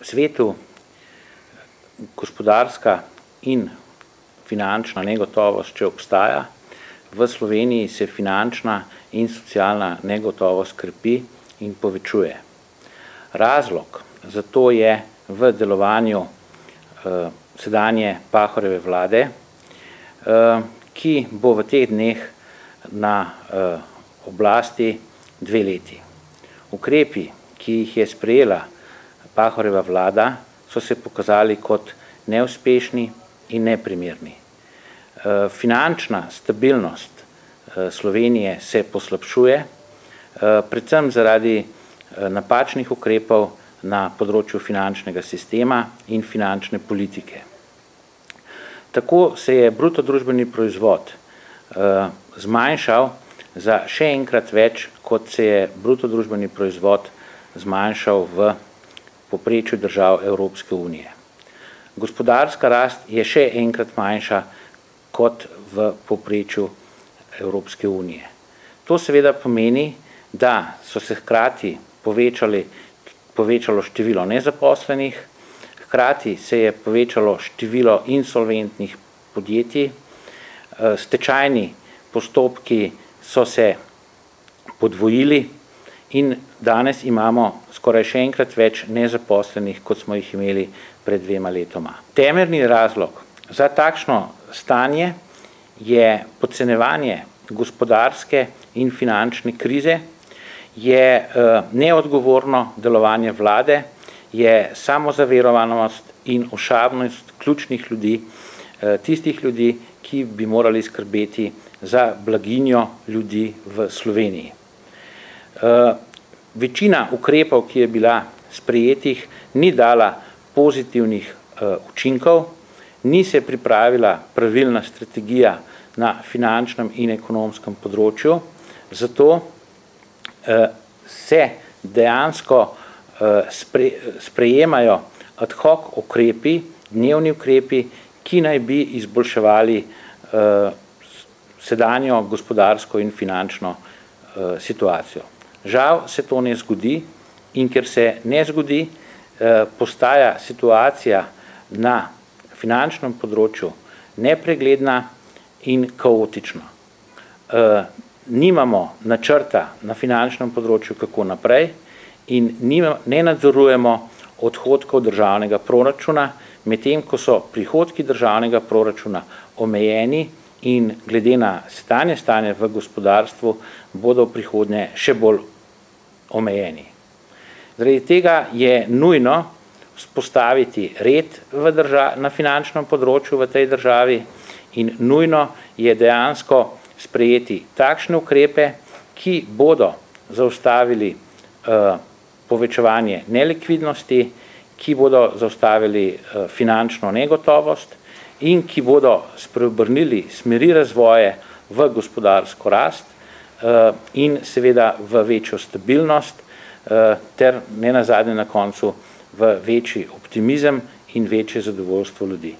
svetu gospodarska in finančna negotovost, če obstaja, v Sloveniji se finančna in socialna negotovost krepi in povečuje. Razlog za to je v delovanju sedanje Pahorjeve vlade, ki bo v teh dneh na oblasti 2 leti. Ukrepi, ki jih je sprejela Pahorjeva vlada, so se pokazali kot neuspešni in neprimerni. Finančna stabilnost Slovenije se poslabšuje, predvsem zaradi napačnih ukrepov na področju finančnega sistema in finančne politike. Tako se je bruto družbeni proizvod zmanjšal za še enkrat več, kot se je bruto družbeni proizvod zmanjšal v povprečju držav Evropske unije. Gospodarska rast je še enkrat manjša kot v povprečju Evropske unije. To seveda pomeni, da so se hkrati povečalo število nezaposlenih, hkrati se je povečalo število insolventnih podjetij, stečajni postopki so se podvojili in danes imamo skoraj še enkrat več nezaposlenih, kot smo jih imeli pred 2 letoma. Temeljni razlog za takšno stanje je podcenjevanje gospodarske in finančne krize, je neodgovorno delovanje vlade, je samozaverovanost in ošabnost ključnih ljudi, tistih ljudi, ki bi morali skrbeti za blaginjo ljudi v Sloveniji. Večina ukrepov, ki je bila sprejetih, ni dala pozitivnih učinkov, ni se pripravila pravilna strategija na finančnem in ekonomskem področju, zato se dejansko sprejemajo ad hoc ukrepi, dnevni ukrepi, ki naj bi izboljševali sedanjo gospodarsko in finančno situacijo. Žal se to ne zgodi in ker se ne zgodi, postaja situacija na finančnem področju nepregledna in kaotična. Nimamo načrta na finančnem področju, kako naprej, in ne nadzorujemo odhodkov državnega proračuna, medtem ko so prihodki državnega proračuna omejeni in glede na sedanje stanje v gospodarstvu bodo v prihodnje še bolj omejeni. Zaradi tega je nujno vzpostaviti red na finančnem področju v tej državi in nujno je dejansko sprejeti takšne ukrepe, ki bodo zaustavili povečevanje nelikvidnosti, ki bodo zaustavili finančno negotovost in ki bodo spreobrnili smeri razvoja v gospodarsko rast in seveda v večjo stabilnost ter nenazadnje na koncu v večji optimizem in večje zadovoljstvo ljudi.